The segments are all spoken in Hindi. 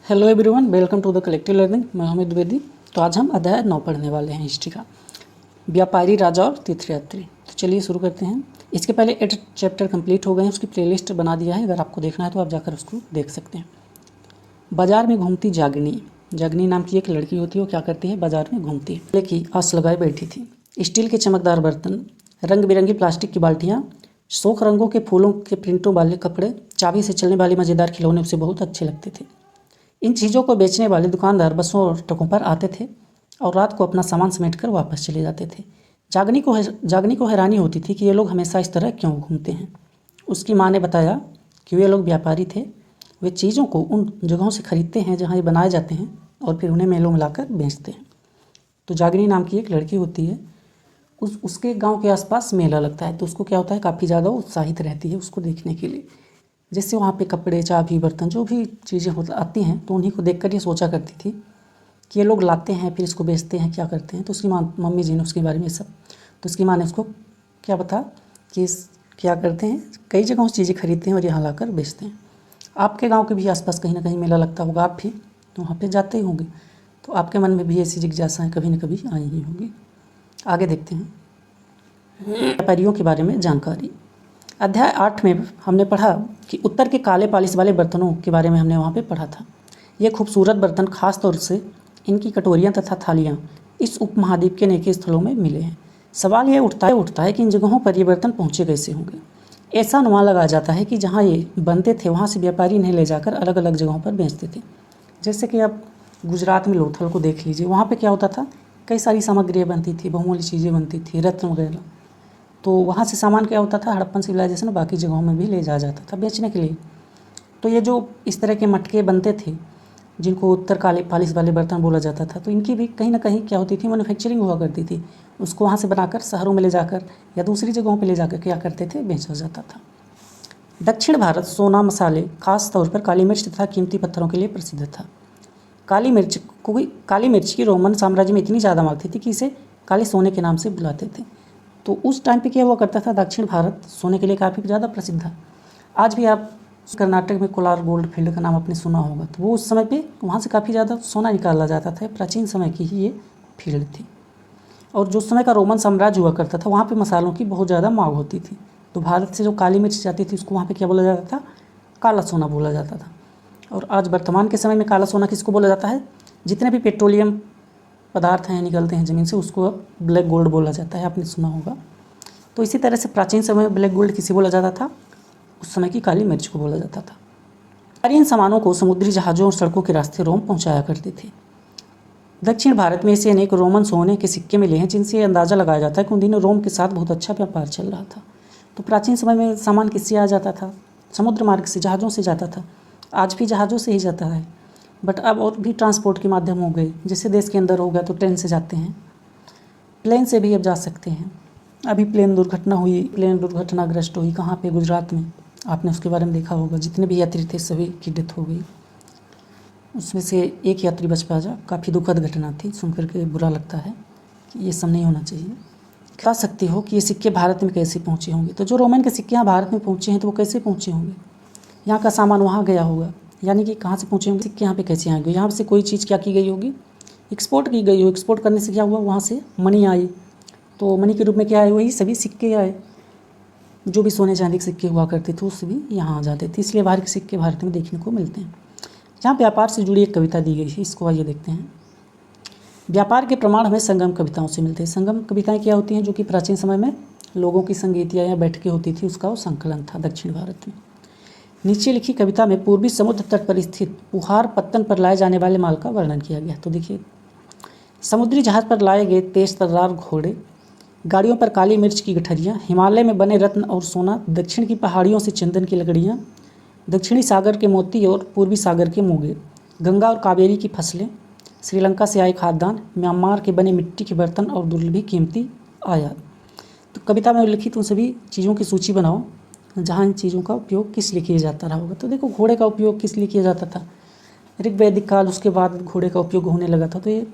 Hello everyone, welcome to the collective learning. मैं अमित द्विवेदी। तो आज हम अध्याय 9 पढ़ने वाले हैं हिस्ट्री का, व्यापारी, राजा और तीर्थयात्री। तो चलिए शुरू करते हैं। इसके पहले 8 चैप्टर कंप्लीट हो गए हैं, उसकी प्लेलिस्ट बना दिया है, अगर आपको देखना है तो आप जाकर उसको देख सकते हैं। बाजार में घूमती जागनी। जागनी नाम की एक लड़की होती है, वो क्या करती है, बाजार में घूमती है। लेकिन आस लगाए बैठी थी। स्टील के चमकदार बर्तन, रंग बिरंगी प्लास्टिक की बाल्टियाँ, शौक रंगों के फूलों के प्रिंटों वाले कपड़े, चाबी से चलने वाले मज़ेदार खिलौने उसे बहुत अच्छे लगते थे। इन चीज़ों को बेचने वाले दुकानदार बसों और ट्रकों पर आते थे और रात को अपना सामान समेटकर वापस चले जाते थे। जागनी को हैरानी होती थी कि ये लोग हमेशा इस तरह क्यों घूमते हैं। उसकी माँ ने बताया कि वे लोग व्यापारी थे, वे चीज़ों को उन जगहों से खरीदते हैं जहाँ ये बनाए जाते हैं और फिर उन्हें मेलों में लाकर बेचते हैं। तो जागनी नाम की एक लड़की होती है, उसके गाँव के आसपास मेला लगता है, तो उसको क्या होता है, काफ़ी ज़्यादा उत्साहित रहती है उसको देखने के लिए। जैसे वहाँ पे कपड़े, चाबी, बर्तन, जो भी चीज़ें आती हैं, तो उन्हीं को देखकर ये सोचा करती थी कि ये लोग लाते हैं फिर इसको बेचते हैं, क्या करते हैं। तो उसकी मम्मी जी ने उसके बारे में सब, तो उसकी माँ ने उसको क्या बता कि क्या करते हैं, कई जगहों से चीज़ें खरीदते हैं और यहाँ लाकर बेचते हैं। आपके गाँव के भी आसपास कहीं ना कहीं मेला लगता होगा, आप भी तो वहाँ पर जाते ही होंगे, तो आपके मन में भी ऐसी जिज्ञासाएँ कभी न कभी आई ही होंगी। आगे देखते हैं व्यापारियों के बारे में जानकारी। अध्याय 8 में हमने पढ़ा कि उत्तर के काले पालिश वाले बर्तनों के बारे में हमने वहाँ पे पढ़ा था। ये खूबसूरत बर्तन, खास तौर से इनकी कटोरियाँ तथा थालियाँ इस उपमहाद्वीप के अनेक स्थलों में मिले हैं। सवाल ये उठता है कि इन जगहों पर ये बर्तन पहुँचे कैसे होंगे। ऐसा अनुमान लगाया जाता है कि जहाँ ये बनते थे वहाँ से व्यापारी इन्हें ले जाकर अलग अलग जगहों पर बेचते थे। जैसे कि आप गुजरात में लोथल को देख लीजिए, वहाँ पर क्या होता था, कई सारी सामग्रियाँ बनती थी, बहुमूल्य चीज़ें बनती थी, रत्न वगैरह। तो वहाँ से सामान क्या होता था, हड़प्पन सिविलाइजेशन बाकी जगहों में भी ले जाया जाता था बेचने के लिए। तो ये जो इस तरह के मटके बनते थे, जिनको उत्तर काले पालिश वाले बर्तन बोला जाता था, तो इनकी भी कहीं ना कहीं क्या होती थी, मैन्युफैक्चरिंग हुआ करती थी। उसको वहाँ से बनाकर शहरों में ले जाकर या दूसरी जगहों पर ले जाकर क्या करते थे, बेचा जाता था। दक्षिण भारत सोना, मसाले, खास तौर पर काली मिर्च तथा कीमती पत्थरों के लिए प्रसिद्ध था। काली मिर्च की रोमन साम्राज्य में इतनी ज़्यादा मांग थी कि इसे काले सोने के नाम से बुलाते थे। तो उस टाइम पे क्या हुआ करता था, दक्षिण भारत सोने के लिए काफ़ी ज़्यादा प्रसिद्ध था। आज भी आप कर्नाटक में कोलार गोल्ड फील्ड का नाम आपने सुना होगा, तो वो उस समय पे वहाँ से काफ़ी ज़्यादा सोना निकाला जाता था। प्राचीन समय की ही ये फील्ड थी। और जो समय का रोमन साम्राज्य हुआ करता था, वहाँ पे मसालों की बहुत ज़्यादा मांग होती थी। तो भारत से जो काली मिर्च जाती थी, उसको वहाँ पर क्या बोला जाता था, काला सोना बोला जाता था। और आज वर्तमान के समय में काला सोना किसको बोला जाता है, जितने भी पेट्रोलियम पदार्थ हैं निकलते हैं ज़मीन से, उसको अब ब्लैक गोल्ड बोला जाता है, आपने सुना होगा। तो इसी तरह से प्राचीन समय में ब्लैक गोल्ड किसे बोला जाता था, उस समय की काली मिर्च को बोला जाता था। इन सामानों को समुद्री जहाज़ों और सड़कों के रास्ते रोम पहुंचाया करते थे। दक्षिण भारत में ऐसे अनेक रोमन सोने के सिक्के मिले हैं, जिनसे अंदाज़ा लगाया जाता है कि उन दिनों रोम के साथ बहुत अच्छा व्यापार चल रहा था। तो प्राचीन समय में सामान किससे आ जाता था, समुद्र मार्ग से, जहाज़ों से जाता था। आज भी जहाज़ों से ही जाता है, बट अब और भी ट्रांसपोर्ट के माध्यम हो गए। जैसे देश के अंदर हो गया तो ट्रेन से जाते हैं, प्लेन से भी अब जा सकते हैं। अभी प्लेन दुर्घटनाग्रस्त हुई, कहाँ पे, गुजरात में, आपने उसके बारे में देखा होगा। जितने भी यात्री थे सभी की डेथ हो गई, उसमें से एक यात्री बच पाया। काफ़ी दुखद घटना थी, सुनकर के बुरा लगता है कि ये सब नहीं होना चाहिए। बता सकते हो कि ये सिक्के भारत में कैसे पहुँचे होंगे। तो जो रोमन के सिक्के यहाँ भारत में पहुँचे हैं, तो वो कैसे पहुँचे होंगे, यहाँ का सामान वहाँ गया होगा, यानी कि कहाँ से पहुँचे होंगे, सिक्के यहाँ पे कैसे आएंगे। यहाँ से कोई चीज़ क्या की गई होगी, एक्सपोर्ट की गई हो। एक्सपोर्ट करने से क्या हुआ, वहाँ से मनी आई, तो मनी के रूप में क्या आए, वही सभी सिक्के आए। जो भी सोने चांदी के सिक्के हुआ करते थे, उससे भी यहाँ आ जाते थे। इसलिए बाहर के सिक्के भारत में देखने को मिलते हैं। यहाँ व्यापार से जुड़ी एक कविता दी गई है, इसको आइए देखते हैं। व्यापार के प्रमाण हमें संगम कविताओं से मिलते हैं। संगम कविताएँ क्या होती हैं, जो कि प्राचीन समय में लोगों की संगीतियाँ या बैठकें होती थी, उसका वो संकलन था दक्षिण भारत में। नीचे लिखी कविता में पूर्वी समुद्र तट पर स्थित पुहार पत्तन पर लाए जाने वाले माल का वर्णन किया गया। तो देखिए, समुद्री जहाज पर लाए गए तेज तर्रार घोड़े, गाड़ियों पर काली मिर्च की गठरियाँ, हिमालय में बने रत्न और सोना, दक्षिण की पहाड़ियों से चंदन की लकड़ियाँ, दक्षिणी सागर के मोती और पूर्वी सागर के मोगे, गंगा और कावेरी की फसलें, श्रीलंका से आए खाद्यान्न, म्यांमार के बने मिट्टी के बर्तन और दुर्लभ कीमती आयात। तो कविता में उल्लिखित उन सभी चीज़ों की सूची बनाओ जहाँ इन चीज़ों का उपयोग किस लिए किया जाता रहा होगा। तो देखो, घोड़े का उपयोग किस लिए किया जाता था, ऋग्वैदिक काल, उसके बाद घोड़े का उपयोग होने लगा था। तो ये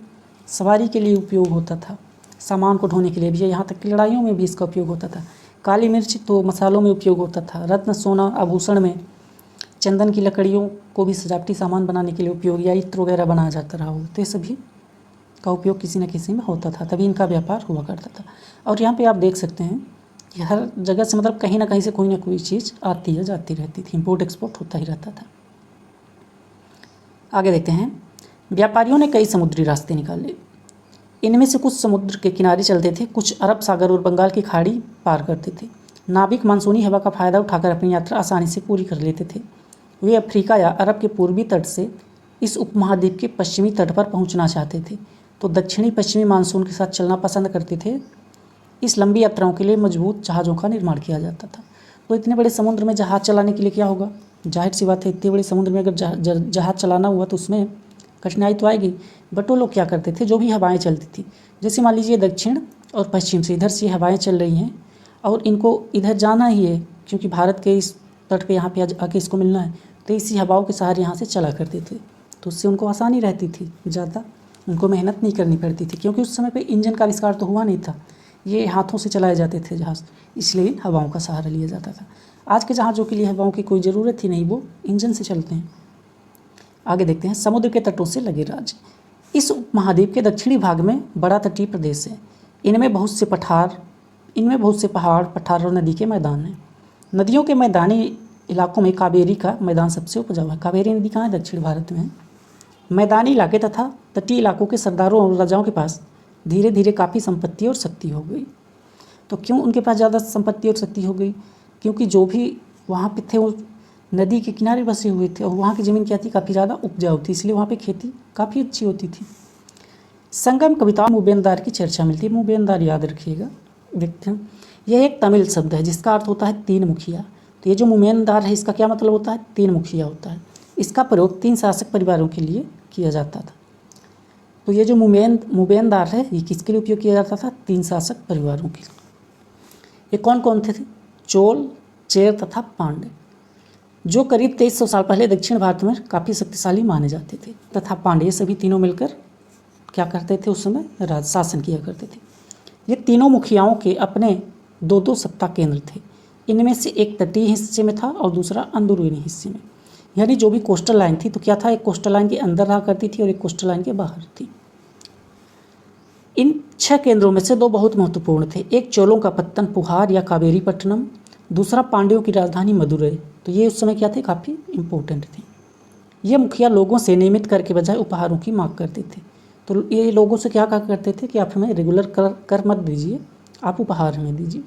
सवारी के लिए उपयोग होता था, सामान को ढोने के लिए भी, यहाँ तक कि लड़ाइयों में भी इसका उपयोग होता था। काली मिर्च तो मसालों में उपयोग होता था, रत्न सोना आभूषण में, चंदन की लकड़ियों को भी सजावटी सामान बनाने के लिए उपयोग या इत्र वगैरह बनाया जाता रहा हो, तो ये सभी का उपयोग किसी न किसी में होता था, तभी इनका व्यापार हुआ करता था। और यहाँ पे आप देख सकते हैं कि हर जगह से मतलब कहीं ना कहीं से कोई ना कोई चीज़ आती है जाती रहती थी, इम्पोर्ट एक्सपोर्ट होता ही रहता था। आगे देखते हैं, व्यापारियों ने कई समुद्री रास्ते निकाले। इनमें से कुछ समुद्र के किनारे चलते थे, कुछ अरब सागर और बंगाल की खाड़ी पार करते थे। नाविक मानसूनी हवा का फ़ायदा उठाकर अपनी यात्रा आसानी से पूरी कर लेते थे। वे अफ्रीका या अरब के पूर्वी तट से इस उपमहाद्वीप के पश्चिमी तट पर पहुंचना चाहते थे, तो दक्षिणी पश्चिमी मानसून के साथ चलना पसंद करते थे। इस लंबी यात्राओं के लिए मजबूत जहाज़ों का निर्माण किया जाता था। तो इतने बड़े समुद्र में जहाज़ चलाने के लिए क्या होगा, जाहिर सी बात है, इतने बड़े समुद्र में अगर जहाज़ चलाना हुआ तो उसमें कठिनाई तो आएगी। बट वो लोग क्या करते थे, जो भी हवाएं चलती थी, जैसे मान लीजिए दक्षिण और पश्चिम से इधर से हवाएं चल रही हैं और इनको इधर जाना ही है, क्योंकि भारत के इस तट पे यहाँ पे आके इसको मिलना है, तो इसी हवाओं के सहारे यहाँ से चला करते थे। तो उससे उनको आसानी रहती थी, ज़्यादा उनको मेहनत नहीं करनी पड़ती थी, क्योंकि उस समय पे इंजन का आविष्कार तो हुआ नहीं था, ये हाथों से चलाए जाते थे जहाज़, इसलिए हवाओं का सहारा लिया जाता था। आज के जहाज़ों के लिए हवाओं की कोई ज़रूरत ही नहीं, वो इंजन से चलते हैं। आगे देखते हैं, समुद्र के तटों से लगे राज्य। इस उपमहाद्वीप के दक्षिणी भाग में बड़ा तटीय प्रदेश है। इनमें बहुत से पहाड़, पठार और नदी के मैदान हैं। नदियों के मैदानी इलाकों में कावेरी का मैदान सबसे उपजाऊ है। कावेरी नदी कहाँ है, दक्षिण भारत में है। मैदानी इलाके तथा तटीय इलाकों के सरदारों और राजाओं के पास धीरे धीरे काफ़ी संपत्ति और शक्ति हो गई। तो क्यों उनके पास ज़्यादा संपत्ति और शक्ति हो गई, क्योंकि जो भी वहाँ पे थे वो नदी के किनारे बसे हुए थे और वहाँ की ज़मीन क्या थी, काफ़ी ज़्यादा उपजाऊ थी, इसलिए वहाँ पे खेती काफ़ी अच्छी होती थी। संगम कविता मुबेनदार की चर्चा मिलती है, मुबेनदार याद रखिएगा। देखते हैं, यह एक तमिल शब्द है जिसका अर्थ होता है तीन मुखिया। तो ये जो मुबेनदार है, इसका क्या मतलब होता है, तीन मुखिया होता है। इसका प्रयोग 3 शासक परिवारों के लिए किया जाता था। तो ये जो मुबेनदार है, ये किसके लिए उपयोग किया जाता था, 3 शासक परिवारों के लिए। ये कौन कौन थे, चोल, चेर तथा पांड्य, जो करीब 2300 साल पहले दक्षिण भारत में काफ़ी शक्तिशाली माने जाते थे, तथा पांड्य, सभी तीनों मिलकर क्या करते थे, उस समय राज शासन किया करते थे। ये तीनों मुखियाओं के अपने 2-2 सत्ता केंद्र थे। इनमें से एक तटीय हिस्से में था और दूसरा अंदरूनी हिस्से में, यानी जो भी कोस्टल लाइन थी, तो क्या था, एक कोस्टल लाइन के अंदर रहा करती थी और एक कोस्टल लाइन के बाहर थी। इन 6 केंद्रों में से 2 बहुत महत्वपूर्ण थे। एक चोलों का पत्तन पुहार या कावेरी पट्टनम, दूसरा पांड्यों की राजधानी मदुरई। तो ये उस समय क्या थे, काफ़ी इम्पोर्टेंट थे। ये मुखिया लोगों से नियमित कर के बजाय उपहारों की मांग करते थे। तो ये लोगों से क्या कहा करते थे कि आप हमें रेगुलर कर मत दीजिए, आप उपहार हमें दीजिए।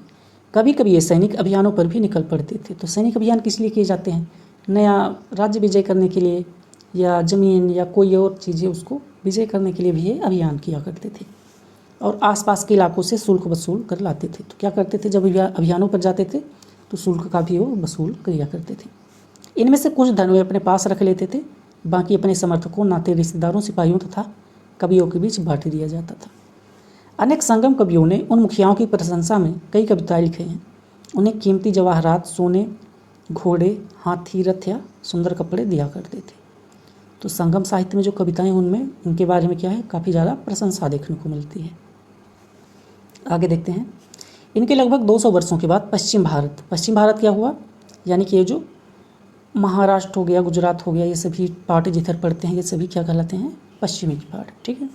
कभी कभी ये सैनिक अभियानों पर भी निकल पड़ते थे। तो सैनिक अभियान किस लिए किए जाते हैं, नया राज्य विजय करने के लिए, या ज़मीन या कोई और चीज़ें उसको विजय करने के लिए भी ये अभियान किया करते थे। और आसपास के इलाकों से शुल्क वसूल कर लाते थे। तो क्या करते थे, जब अभियानों पर जाते थे तो शुल्क का भी वो वसूल किया करते थे। इनमें से कुछ धन वे अपने पास रख लेते थे, बाकी अपने समर्थकों, नाते रिश्तेदारों, सिपाहियों तथा कवियों के बीच बांट दिया जाता था। अनेक संगम कवियों ने उन मुखियाओं की प्रशंसा में कई कविताएं लिखी हैं। उन्हें कीमती जवाहरात, सोने, घोड़े, हाथी, रथ या सुंदर कपड़े दिया करते थे। तो संगम साहित्य में जो कविताएं, उनमें इनके बारे में क्या है, काफ़ी ज़्यादा प्रशंसा देखने को मिलती है। आगे देखते हैं, इनके लगभग 200 वर्षों के बाद पश्चिम भारत क्या हुआ, यानी कि ये जो महाराष्ट्र हो गया, गुजरात हो गया, ये सभी पार्ट जिधर पड़ते हैं, ये सभी क्या कहलाते हैं, पश्चिमी पार्ट। ठीक है।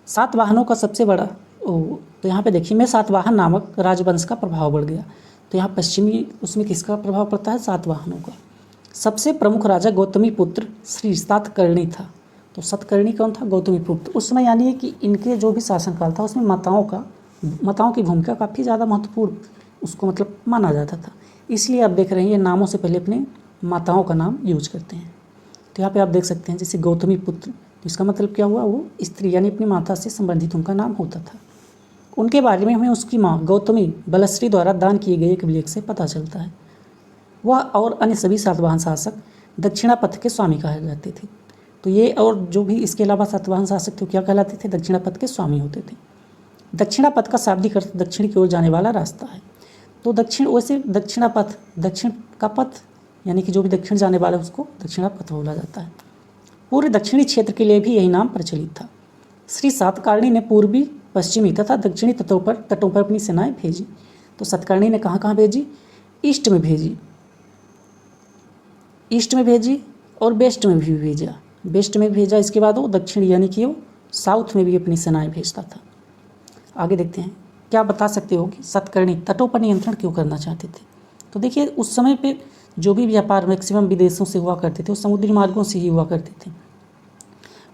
सातवाहनों का सबसे बड़ा तो यहाँ पे देखिए, मैं सातवाहन नामक राजवंश का प्रभाव बढ़ गया। तो यहाँ पश्चिमी उसमें किसका प्रभाव पड़ता है, सातवाहनों का। सबसे प्रमुख राजा गौतमी पुत्र श्री सातकर्णी था। तो सातकर्णी कौन था, गौतमी पुत्र। उस समय यानी कि इनके जो भी शासनकाल था उसमें माताओं की भूमिका काफ़ी ज़्यादा महत्वपूर्ण उसको मतलब माना जाता था। इसलिए आप देख रहे हैं ये नामों से पहले अपने माताओं का नाम यूज करते हैं। तो यहाँ पे आप देख सकते हैं जैसे गौतमी पुत्र, तो इसका मतलब क्या हुआ, वो स्त्री यानी अपनी माता से संबंधित उनका नाम होता था। उनके बारे में हमें उसकी माँ गौतमी बलश्री द्वारा दान किए गए एक अभिलेख से पता चलता है। वह और अन्य सभी सातवाहन शासक दक्षिणापथ के स्वामी कहे जाते थे। तो ये और जो भी इसके अलावा सातवाहन शासक थे क्या कहलाते थे, दक्षिणापथ के स्वामी होते थे। दक्षिणापथ का शाब्दिक अर्थ दक्षिण की ओर जाने वाला रास्ता है। तो दक्षिण, वैसे दक्षिणापथ, दक्षिण का पथ यानी कि जो भी दक्षिण जाने वाला है उसको दक्षिणापथ बोला जाता है। पूरे दक्षिणी क्षेत्र के लिए भी यही नाम प्रचलित था। श्री सातकर्णी ने पूर्वी, पश्चिमी तथा दक्षिणी तटों पर अपनी सेनाएं भेजी। तो सातकर्णी ने कहाँ कहाँ भेजी, ईस्ट में भेजी, ईस्ट में भेजी और वेस्ट में भी भेजा, वेस्ट में भेजा, इसके बाद वो दक्षिण यानी कि वो साउथ में भी अपनी सेनाएं भेजता था। आगे देखते हैं, क्या बता सकते हो कि सतकर्णी तटों पर नियंत्रण क्यों करना चाहते थे? तो देखिए उस समय पे जो भी व्यापार मैक्सिमम विदेशों से हुआ करते थे वो समुद्री मार्गों से ही हुआ करते थे।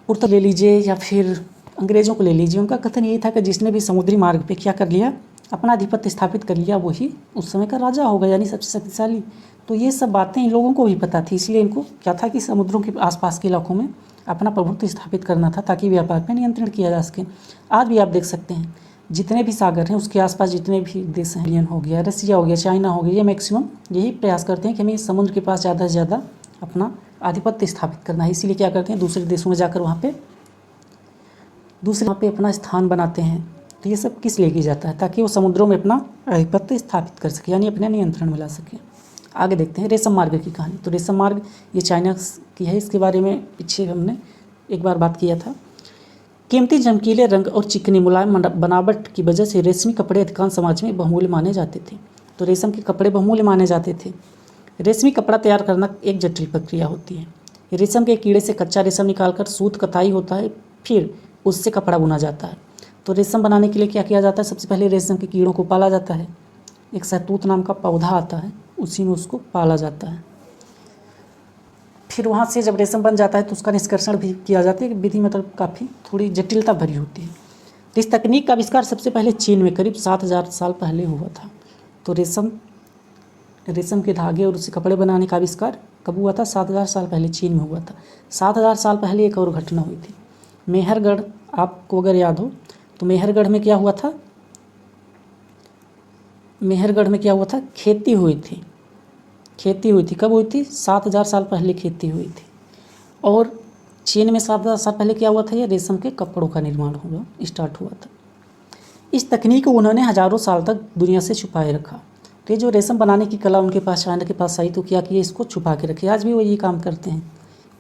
पुर्तगाल ले लीजिए या फिर अंग्रेज़ों को ले लीजिए, उनका कथन यही था कि जिसने भी समुद्री मार्ग पे क्या कर लिया, अपना आधिपत्य स्थापित कर लिया, वही उस समय का राजा होगा, यानी सबसे शक्तिशाली। तो ये सब बातें इन लोगों को भी पता थी, इसलिए इनको क्या था कि समुद्रों के आसपास के इलाकों में अपना प्रभुत्व स्थापित करना था ताकि व्यापार पर नियंत्रण किया जा सके। आज भी आप देख सकते हैं जितने भी सागर हैं उसके आसपास जितने भी देश हैं, इंडियन हो गया, रसिया हो गया, चाइना हो गया, ये मैक्सिमम यही प्रयास करते हैं कि हमें समुद्र के पास ज़्यादा से ज़्यादा अपना आधिपत्य स्थापित करना है। इसीलिए क्या करते हैं, दूसरे देशों में जाकर वहाँ पे अपना स्थान बनाते हैं। तो ये सब किस लिए किया जाता है, ताकि वो समुद्रों में अपना आधिपत्य स्थापित कर सके, यानी अपने नियंत्रण में ला सके। आगे देखते हैं रेशम मार्ग की कहानी। तो रेशम मार्ग ये चाइना की है, इसके बारे में पीछे हमने एक बार बात किया था। कीमती चमकीले रंग और चिकनी मुलायम बनावट की वजह से रेशमी कपड़े अधिकांश समाज में बहुमूल्य माने जाते थे। तो रेशम के कपड़े बहुमूल्य माने जाते थे। रेशमी कपड़ा तैयार करना एक जटिल प्रक्रिया होती है। रेशम के कीड़े से कच्चा रेशम निकालकर सूत कताई होता है, फिर उससे कपड़ा बुना जाता है। तो रेशम बनाने के लिए क्या किया जाता है, सबसे पहले रेशम के कीड़ों को पाला जाता है। एक शहतूत नाम का पौधा आता है, उसी में उसको पाला जाता है। फिर वहाँ से जब रेशम बन जाता है तो उसका निष्कर्षण भी किया जाता है। विधि मतलब काफ़ी थोड़ी जटिलता भरी होती है। तो इस तकनीक का आविष्कार सबसे पहले चीन में करीब 7000 साल पहले हुआ था। तो रेशम के धागे और उससे कपड़े बनाने का आविष्कार कब हुआ था, 7000 साल पहले चीन में हुआ था। 7000 साल पहले एक और घटना हुई थी, मेहरगढ़। आपको अगर याद हो तो मेहरगढ़ में क्या हुआ था, मेहरगढ़ में क्या हुआ था, खेती हुई थी। कब हुई थी, 7000 साल पहले खेती हुई थी। और चीन में 7000 साल पहले क्या हुआ था, ये रेशम के कपड़ों का निर्माण स्टार्ट हुआ था। इस तकनीक को उन्होंने हज़ारों साल तक दुनिया से छुपाए रखा। तो ये जो रेशम बनाने की कला उनके पास, चाइना के पास आई, तो क्या किया, इसको छुपा के रखे। आज भी वो यही काम करते हैं,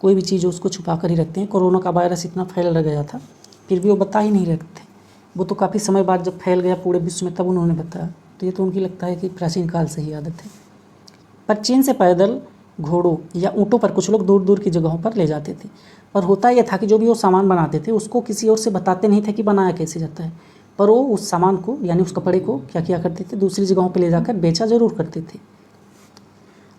कोई भी चीज़ उसको छुपा कर ही रखते हैं। कोरोना का वायरस इतना फैल गया था, फिर भी वो बता ही नहीं रखते। वो तो काफ़ी समय बाद जब फैल गया पूरे विश्व में तब उन्होंने बताया। तो ये तो उनकी लगता है कि प्राचीन काल से ही आदत है। पर चीन से पैदल, घोड़ों या ऊँटों पर कुछ लोग दूर दूर की जगहों पर ले जाते थे। पर होता यह था कि जो भी वो सामान बनाते थे उसको किसी और से बताते नहीं थे कि बनाया कैसे जाता है, पर वो उस सामान को यानी उस कपड़े को क्या किया करते थे, दूसरी जगहों पर ले जाकर बेचा ज़रूर करते थे।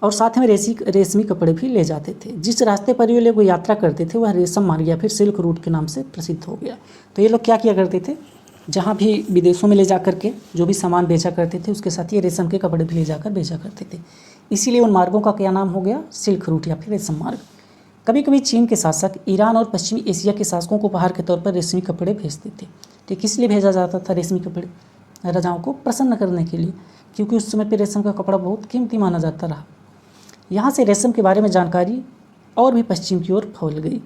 और साथ में रेशमी कपड़े भी ले जाते थे। जिस रास्ते पर ये लोग यात्रा करते थे वह रेशम मार्ग या फिर सिल्क रूट के नाम से प्रसिद्ध हो गया। तो ये लोग क्या किया करते थे, जहाँ भी विदेशों में ले जा करके जो भी सामान बेचा करते थे उसके साथ ये रेशम के कपड़े भी ले जाकर बेचा करते थे। इसीलिए उन मार्गों का क्या नाम हो गया, सिल्क रूट या फिर रेशम मार्ग। कभी कभी चीन के शासक ईरान और पश्चिमी एशिया के शासकों को उपहार के तौर पर रेशमी कपड़े भेजते थे। तो किस लिए भेजा जाता था रेशमी कपड़े, राजाओं को प्रसन्न करने के लिए, क्योंकि उस समय पर रेशम का कपड़ा बहुत कीमती माना जाता रहा। यहाँ से रेशम के बारे में जानकारी और भी पश्चिम की ओर फैल गई।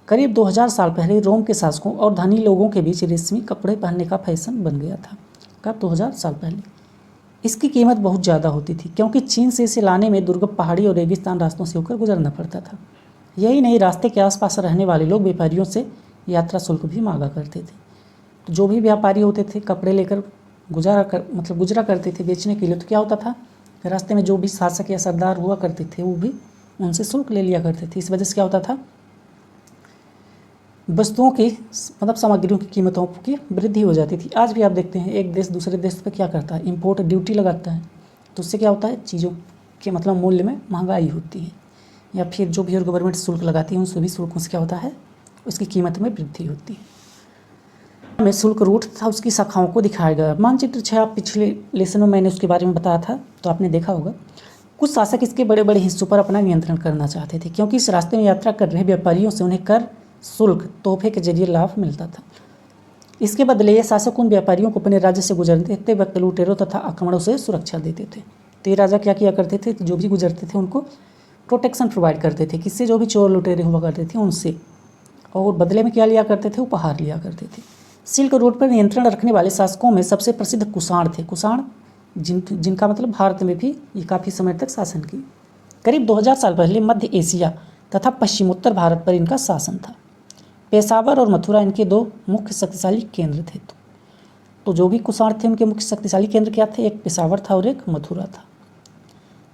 करीब 2000 साल पहले रोम के शासकों और धनी लोगों के बीच रेशमी कपड़े पहनने का फैशन बन गया था। कब, 2000 साल पहले। इसकी कीमत बहुत ज़्यादा होती थी क्योंकि चीन से इसे लाने में दुर्गम पहाड़ी और रेगिस्तान रास्तों से होकर गुजरना पड़ता था। यही नहीं, रास्ते के आसपास रहने वाले लोग व्यापारियों से यात्रा शुल्क भी मांगा करते थे। तो जो भी व्यापारी होते थे कपड़े लेकर गुजरा करते थे बेचने के लिए, तो क्या होता था, रास्ते में जो भी शासक या सरदार हुआ करते थे वो भी उनसे शुल्क ले लिया करते थे। इस वजह से क्या होता था, वस्तुओं की सामग्रियों की कीमतों की वृद्धि हो जाती थी। आज भी आप देखते हैं एक देश दूसरे देश पर क्या करता है, इंपोर्ट ड्यूटी लगाता है, तो उससे क्या होता है, चीज़ों के मूल्य में महंगाई होती है। या फिर जो भी और गवर्नमेंट शुल्क लगाती है उन सभी शुल्कों से क्या होता है, उसकी कीमत में वृद्धि होती है। में शुल्क रूट था उसकी शाखाओं को दिखाया गया। मानचित्र 6 आप पिछले लेसन में मैंने उसके बारे में बताया था, तो आपने देखा होगा। कुछ शासक इसके बड़े बड़े हिस्सों पर अपना नियंत्रण करना चाहते थे क्योंकि इस रास्ते में यात्रा कर रहे व्यापारियों से उन्हें कर, शुल्क, तोहफे के जरिए लाभ मिलता था। इसके बदले ये शासक उन व्यापारियों को अपने राज्य से गुजरते वक्त लुटेरों तथा आक्रमणों से सुरक्षा देते थे। तो ये राजा क्या किया करते थे, जो भी गुजरते थे उनको प्रोटेक्शन प्रोवाइड करते थे। किससे, जो भी चोर लुटेरे हुआ करते थे उनसे, और बदले में क्या लिया करते थे, उपहार लिया करते थे। सिल्क रूट पर नियंत्रण रखने वाले शासकों में सबसे प्रसिद्ध कुषाण थे। कुषाण जिनका भारत में भी ये काफ़ी समय तक शासन की। करीब 2000 साल पहले मध्य एशिया तथा पश्चिमोत्तर भारत पर इनका शासन था। पेशावर और मथुरा इनके 2 मुख्य शक्तिशाली केंद्र थे। तो जो भी कुषाण थे उनके मुख्य शक्तिशाली केंद्र क्या थे, एक पेशावर था और एक मथुरा था।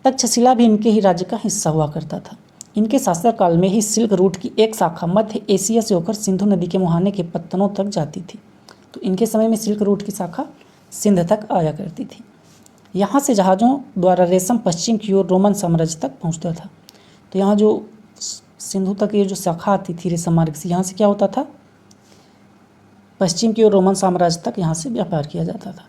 तक्षशिला भी इनके ही राज्य का हिस्सा हुआ करता था। इनके शासनकाल में ही सिल्क रूट की एक शाखा मध्य एशिया से होकर सिंधु नदी के मुहाने के पत्तनों तक जाती थी। तो इनके समय में सिल्क रूट की शाखा सिंध तक आया करती थी। यहाँ से जहाज़ों द्वारा रेशम पश्चिम की ओर रोमन साम्राज्य तक पहुँचता था। तो यहाँ जो सिंधु तक ये जो शाखा आती थी रेशम मार्ग से, यहाँ से क्या होता था, पश्चिम की ओर रोमन साम्राज्य तक यहाँ से व्यापार किया जाता था।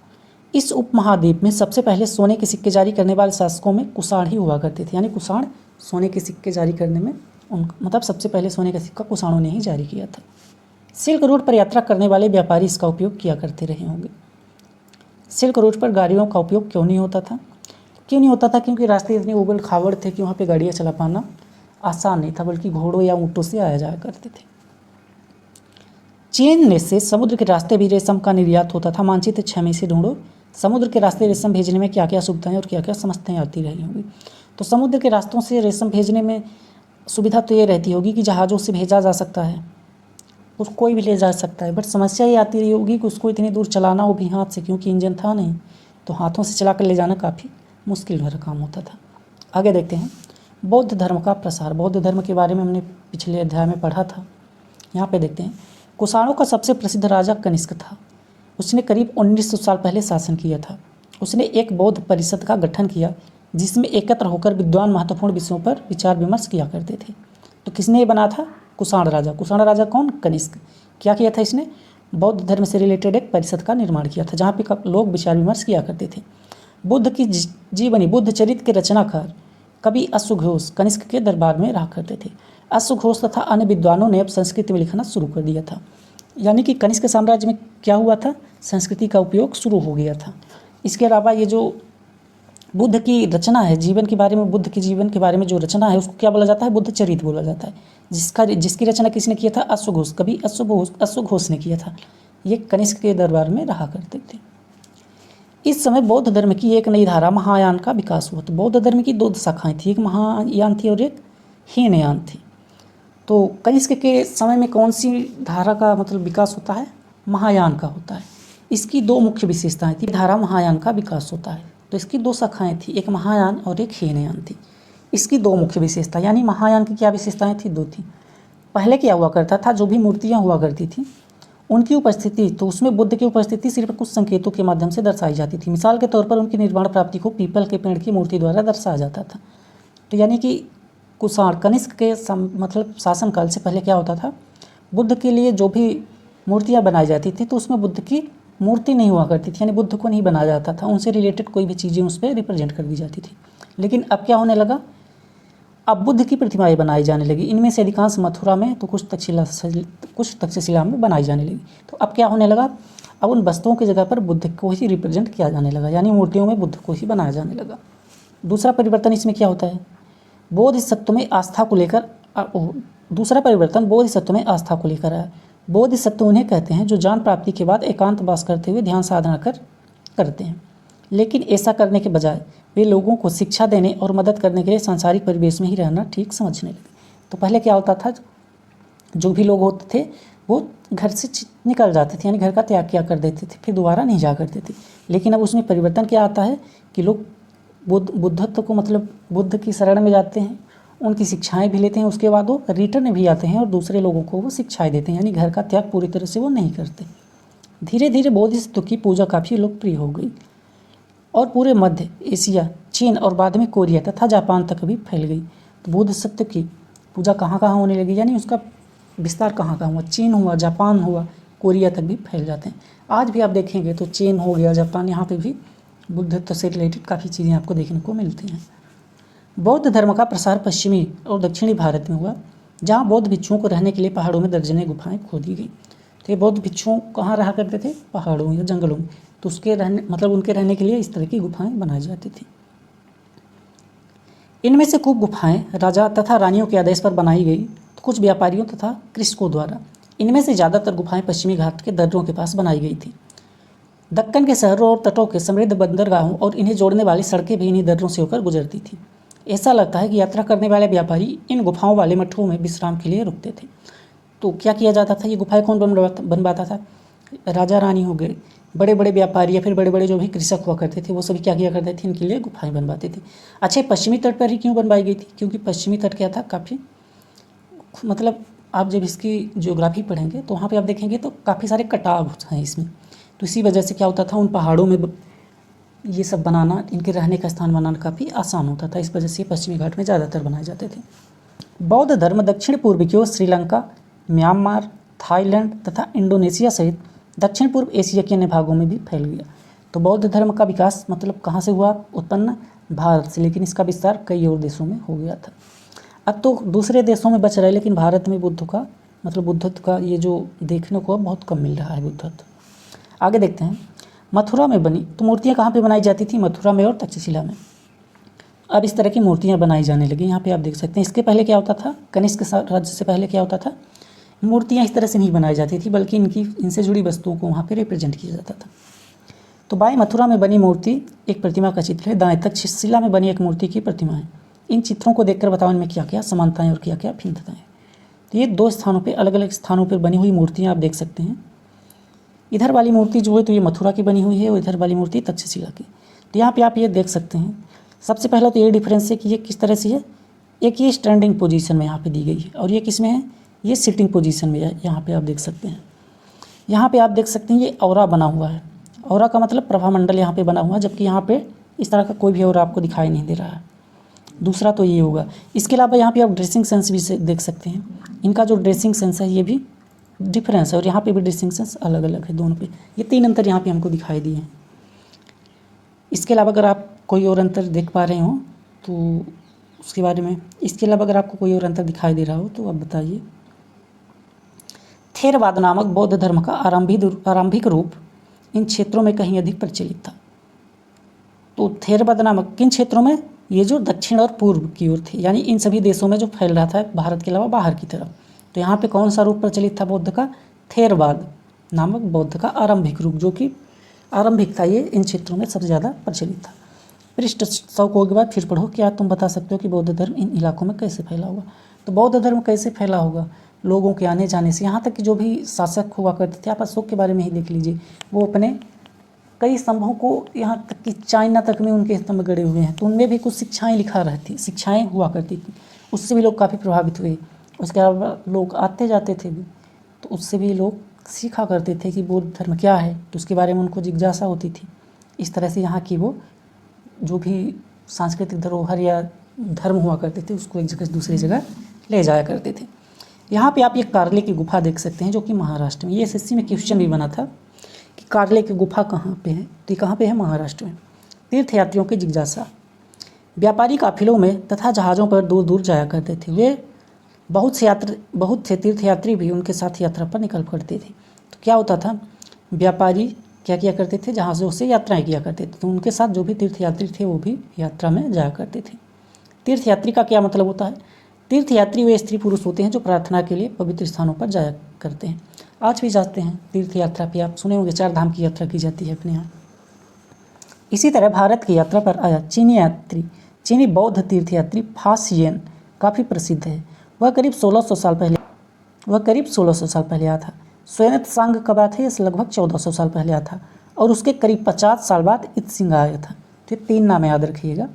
इस उपमहाद्वीप में सबसे पहले सोने के सिक्के जारी करने वाले शासकों में कुषाण ही हुआ करते थे। यानी कुषाण सोने के सिक्के जारी करने में मतलब सबसे पहले सोने का सिक्का कुषाणों ने ही जारी किया था। सिल्क रोड पर यात्रा करने वाले व्यापारी इसका उपयोग किया करते रहे होंगे। सिल्क रोड पर गाड़ियों का उपयोग क्यों नहीं होता था? क्योंकि रास्ते इतने उबड़ खाबड़ थे कि वहाँ पे गाड़ियाँ चला पाना आसान नहीं था, बल्कि घोड़ों या ऊँटों से आया जाया करते थे। चीन से समुद्र के रास्ते भी रेशम का निर्यात होता था। मानचित्र 6 में से ढूंढो, समुद्र के रास्ते रेशम भेजने में क्या क्या सुविधाएं और क्या क्या समस्याएं आती रही होंगी। तो समुद्र के रास्तों से रेशम भेजने में सुविधा तो ये रहती होगी कि जहाज़ों से भेजा जा सकता है, उसको कोई भी ले जा सकता है, बट समस्या ये आती रही होगी कि उसको इतनी दूर चलाना वो भी हाथ से, क्योंकि इंजन था नहीं, तो हाथों से चला कर ले जाना काफ़ी मुश्किल भरा काम होता था। आगे देखते हैं बौद्ध धर्म का प्रसार। बौद्ध धर्म के बारे में हमने पिछले अध्याय में पढ़ा था। यहाँ पे देखते हैं कुषाणों का सबसे प्रसिद्ध राजा कनिष्क था। उसने करीब 1900 साल पहले शासन किया था। उसने एक बौद्ध परिषद का गठन किया जिसमें एकत्र होकर विद्वान महत्वपूर्ण विषयों पर विचार विमर्श किया करते थे। तो किसने ये बना था? कुषाण राजा। कुषाण राजा कौन? कनिष्क। क्या किया था इसने? बौद्ध धर्म से रिलेटेड एक परिषद का निर्माण किया था जहाँ पे लोग विचार विमर्श किया करते थे। बुद्ध की जीवनी, बुद्ध चरित्र के रचनाकार कवि अश्वघोष कनिष्क के दरबार में रहा करते थे। अश्वघोष तथा अन्य विद्वानों ने अब संस्कृत में लिखना शुरू कर दिया था। यानी कि कनिष्क साम्राज्य में क्या हुआ था? संस्कृति का उपयोग शुरू हो गया था। इसके अलावा ये जो बुद्ध की रचना है, जीवन के बारे में, बुद्ध के जीवन के बारे में जो रचना है उसको क्या बोला जाता है? बुद्ध चरित्र बोला जाता है। जिसकी रचना किसने किया था? अश्वघोष, कवि अश्वघोष ने किया था। ये कनिष्क के दरबार में रहा करते थे। इस समय बौद्ध धर्म की एक नई धारा महायान का विकास हुआ। तो बौद्ध धर्म की 2 शाखाएं थी, एक महायान थी और एक हीनयान थी। तो कनिष्क के समय में कौन सी धारा का मतलब विकास होता है? महायान का होता है। इसकी 2 मुख्य विशेषताएं थी। धारा महायान का विकास होता है, तो इसकी 2 शाखाएं थी, एक महायान और एक हीनयान थी। इसकी 2 मुख्य विशेषता, यानी महायान की क्या विशेषताएं थी? 2 थी। पहले क्या हुआ करता था, जो भी मूर्तियाँ हुआ करती थी उनकी उपस्थिति, तो उसमें बुद्ध की उपस्थिति सिर्फ कुछ संकेतों के माध्यम से दर्शाई जाती थी। मिसाल के तौर पर उनकी निर्माण प्राप्ति को पीपल के पेड़ की मूर्ति द्वारा दर्शाया जाता था। तो यानी कि कुषाण कनिष्क के मतलब शासनकाल से पहले क्या होता था, बुद्ध के लिए जो भी मूर्तियाँ बनाई जाती थी तो उसमें बुद्ध की मूर्ति नहीं हुआ करती थी, यानी बुद्ध को नहीं बनाया जाता था, उनसे रिलेटेड कोई भी चीज़ें उस पर रिप्रेजेंट कर दी जाती थी। लेकिन अब क्या होने लगा, अब बुद्ध की प्रतिमाएं बनाई जाने लगी। इनमें से अधिकांश मथुरा में तो कुछ तक्षशिला में बनाई जाने लगी। तो अब क्या होने लगा, अब उन वस्तुओं की जगह पर बुद्ध को ही रिप्रेजेंट किया जाने लगा, यानी मूर्तियों में बुद्ध को ही बनाया जाने लगा। दूसरा परिवर्तन इसमें क्या होता है, बोधिसत्व में आस्था को लेकर दूसरा परिवर्तन बोधिसत्व में आस्था को लेकर आया। बोधिसत्व उन्हें कहते हैं जो ज्ञान प्राप्ति के बाद एकांतवास करते हुए ध्यान साधना करते हैं, लेकिन ऐसा करने के बजाय वे लोगों को शिक्षा देने और मदद करने के लिए सांसारिक परिवेश में ही रहना ठीक समझने लगे। तो पहले क्या होता था, जो भी लोग होते थे वो घर से निकल जाते थे, यानी घर का त्याग किया कर देते थे, फिर दोबारा नहीं जा करते थे। लेकिन अब उसमें परिवर्तन क्या आता है कि लोग बुद्धत्व को मतलब बुद्ध की शरण में जाते हैं, उनकी शिक्षाएं भी लेते हैं, उसके बाद वो रिटर्न भी आते हैं और दूसरे लोगों को वो शिक्षाएं देते हैं, यानी घर का त्याग पूरी तरह से वो नहीं करते। धीरे धीरे बोधिसत्व की पूजा काफ़ी लोकप्रिय हो गई और पूरे मध्य एशिया, चीन और बाद में कोरिया तथा जापान तक भी फैल गई। तो बोधिसत्व की पूजा कहाँ कहाँ होने लगी, यानी उसका विस्तार कहाँ कहाँ हुआ, चीन हुआ, जापान हुआ, कोरिया तक भी फैल जाते हैं। आज भी आप देखेंगे तो चीन हो गया, जापान, यहाँ पे भी बुद्धत्व से रिलेटेड काफ़ी चीज़ें आपको देखने को मिलती हैं। बौद्ध धर्म का प्रसार पश्चिमी और दक्षिणी भारत में हुआ, जहाँ बौद्ध भिक्षुओं को रहने के लिए पहाड़ों में दर्जनें गुफाएं खोदी गई। तो ये बौद्ध भिक्षुओं कहाँ रहा करते थे, पहाड़ों या जंगलों में, तो उसके रहने मतलब उनके रहने के लिए इस तरह की गुफाएं बनाई जाती थी। इनमें से कुछ गुफाएं राजा तथा रानियों के आदेश पर बनाई गई, तो कुछ व्यापारियों तथा कृषकों द्वारा। इनमें से ज़्यादातर गुफाएं पश्चिमी घाट के दर्रों के पास बनाई गई थी। दक्कन के शहरों और तटों के समृद्ध बंदरगाहों और इन्हें जोड़ने वाली सड़कें भी इन्हीं दर्रों से होकर गुजरती थी। ऐसा लगता है कि यात्रा करने वाले व्यापारी इन गुफाओं वाले मठों में विश्राम के लिए रुकते थे। तो क्या किया जाता था, ये गुफाएं कौन बनवाता था, राजा रानी हो गए बड़े बड़े व्यापारी या फिर बड़े बड़े जो भी कृषक हुआ करते थे वो सभी क्या किया करते थे, इनके लिए गुफाएं बनवाते थे। अच्छा, पश्चिमी तट पर ही क्यों बनवाई गई थी? क्योंकि पश्चिमी तट क्या था, काफ़ी मतलब आप जब इसकी ज्योग्राफी पढ़ेंगे तो वहाँ पे आप देखेंगे तो काफ़ी सारे कटाव हैं इसमें। तो इसी वजह से क्या होता था, उन पहाड़ों में ये सब बनाना, इनके रहने का स्थान बनाना काफ़ी आसान होता था। इस वजह से पश्चिमी घाट में ज़्यादातर बनाए जाते थे। बौद्ध धर्म दक्षिण पूर्व की ओर श्रीलंका, म्यांमार, थाईलैंड तथा इंडोनेशिया सहित दक्षिण पूर्व एशिया के अन्य भागों में भी फैल गया। तो बौद्ध धर्म का विकास मतलब कहाँ से हुआ, उत्पन्न भारत से, लेकिन इसका विस्तार कई और देशों में हो गया था। अब तो दूसरे देशों में बच रहा है, लेकिन भारत में बुद्ध का मतलब बुद्धत्व का ये जो देखने को बहुत कम मिल रहा है बुद्धत्व। आगे देखते हैं। मथुरा में बनी तो मूर्तियाँ कहाँ पे बनाई जाती थी, मथुरा में और तक्षशिला में। अब इस तरह की मूर्तियाँ बनाई जाने लगी। यहाँ पे आप देख सकते हैं। इसके पहले क्या होता था, कनिष्क राज्य से पहले क्या होता था, मूर्तियाँ इस तरह से नहीं बनाई जाती थी, बल्कि इनसे जुड़ी वस्तुओं को वहाँ पे रिप्रेजेंट किया जाता था। तो बाएं मथुरा में बनी मूर्ति एक प्रतिमा का चित्र है, दाएं तक्षशिला में बनी एक मूर्ति की प्रतिमा है। इन चित्रों को देखकर बताओ इनमें क्या क्या समानताएं और क्या क्या भिन्नताएं। तो ये दो स्थानों पे, अलग अलग स्थानों पर बनी हुई मूर्तियाँ आप देख सकते हैं। इधर वाली मूर्ति जो है तो ये मथुरा की बनी हुई है और इधर वाली मूर्ति तक्षशिला की। तो यहाँ पे आप ये देख सकते हैं। सबसे पहला तो ये डिफरेंस है कि ये किस तरह से है, एक ये स्टैंडिंग पोजीशन में यहाँ पे दी गई है और ये किस में है, ये सिटिंग पोजीशन में है। यहाँ पे आप देख सकते हैं। यहाँ पे आप देख सकते हैं ये औरा बना हुआ है। औरा का मतलब प्रभामंडल यहाँ पे बना हुआ है, जबकि यहाँ पे इस तरह का कोई भी औरा आपको दिखाई नहीं दे रहा है। दूसरा तो ये होगा। इसके अलावा यहाँ पे आप ड्रेसिंग सेंस भी देख सकते हैं। इनका जो ड्रेसिंग सेंस है ये भी डिफरेंस है और यहाँ पे भी ड्रेसिंग सेंस अलग अलग है दोनों पे। ये तीन अंतर यहाँ पे हमको दिखाई दिए हैं। इसके अलावा अगर आप कोई और अंतर देख पा रहे हो तो उसके बारे में, इसके अलावा अगर आपको कोई और अंतर दिखाई दे रहा हो तो आप बताइए। थेरवाद नामक बौद्ध धर्म का आरंभिक रूप इन क्षेत्रों में कहीं अधिक प्रचलित था। तो थेरवाद नामक किन क्षेत्रों में, ये जो दक्षिण और पूर्व की ओर थे, यानी इन सभी देशों में जो फैल रहा था भारत के अलावा बाहर की तरफ। तो यहाँ पे कौन सा रूप प्रचलित था बौद्ध का, थेरवाद नामक बौद्ध का आरंभिक रूप, जो कि आरंभिक था, ये इन क्षेत्रों में सबसे ज़्यादा प्रचलित था। पृष्ठ 100 को एक बार फिर पढ़ो। क्या तुम बता सकते हो कि बौद्ध धर्म इन इलाकों में कैसे फैला होगा। तो बौद्ध धर्म कैसे फैला होगा, लोगों के आने जाने से। यहाँ तक कि जो भी शासक हुआ करते थे, आप अशोक के बारे में ही देख लीजिए, वो अपने कई स्तंभों को, यहाँ तक कि चाइना तक में उनके स्तंभ गड़े हुए हैं, तो उनमें भी कुछ शिक्षाएँ हुआ करती थी। उससे भी लोग काफ़ी प्रभावित हुए। उसके अलावा लोग आते जाते थे भी, तो उससे भी लोग सीखा करते थे कि बौद्ध धर्म क्या है, तो उसके बारे में उनको जिज्ञासा होती थी। इस तरह से यहाँ की वो जो भी सांस्कृतिक धरोहर या धर्म हुआ करते थे उसको एक जगह से दूसरी जगह ले जाया करते थे। यहाँ पे आप ये कार्ले की गुफा देख सकते हैं, जो कि महाराष्ट्र में, ये एसएससी में क्वेश्चन भी बना था कि कार्ले की गुफा कहाँ पे है। तो ये कहाँ पे है, महाराष्ट्र में। तीर्थयात्रियों की जिज्ञासा। व्यापारी काफिलों में तथा जहाज़ों पर दूर दूर जाया करते थे। वे बहुत से तीर्थयात्री भी उनके साथ यात्रा पर निकल पड़ते थे। तो क्या होता था, व्यापारी क्या किया करते थे, जहाज़ों से यात्राएं किया करते थे, तो उनके साथ जो भी तीर्थयात्री थे वो भी यात्रा में जाया करते थे। तीर्थयात्री का क्या मतलब होता है, तीर्थयात्री वे स्त्री पुरुष होते हैं जो प्रार्थना के लिए पवित्र स्थानों पर जाया करते हैं। आज भी जाते हैं तीर्थ यात्रा पे, आप सुने होंगे 4 धाम की यात्रा की जाती है अपने यहाँ। इसी तरह भारत की यात्रा पर आया चीनी बौद्ध तीर्थयात्री फासियन काफ़ी प्रसिद्ध है। वह करीब 1600 साल पहले आया था। ह्वेनत्सांग कब आया था, ये लगभग 1400 साल पहले आया था और उसके करीब 50 साल बाद इत्सिंग आया था। तो ये 3 नाम याद रखिएगा,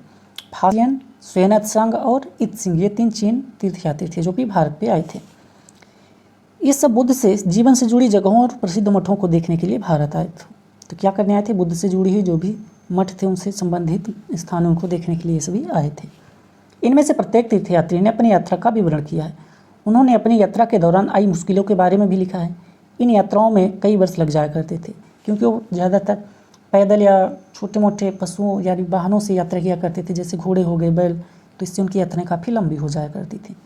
फासियन, ह्वेनत्सांग और इत्सिंग। ये 3 चीन तीर्थयात्री थे जो कि भारत पे आए थे। ये सब बुद्ध से जीवन से जुड़ी जगहों और प्रसिद्ध मठों को देखने के लिए भारत आए थे। तो क्या करने आए थे, बुद्ध से जुड़ी हुई जो भी मठ थे उनसे संबंधित स्थानों को देखने के लिए सभी आए थे। इनमें से प्रत्येक तीर्थयात्री ने अपनी यात्रा का विवरण किया है। उन्होंने अपनी यात्रा के दौरान आई मुश्किलों के बारे में भी लिखा है। इन यात्राओं में कई वर्ष लग जाया करते थे, क्योंकि वो ज़्यादातर पैदल या छोटे मोटे पशुओं यानी वाहनों से यात्रा किया करते थे, जैसे घोड़े हो गए, बैल। तो इससे उनकी यात्राएं काफ़ी लंबी हो जाया करती थी।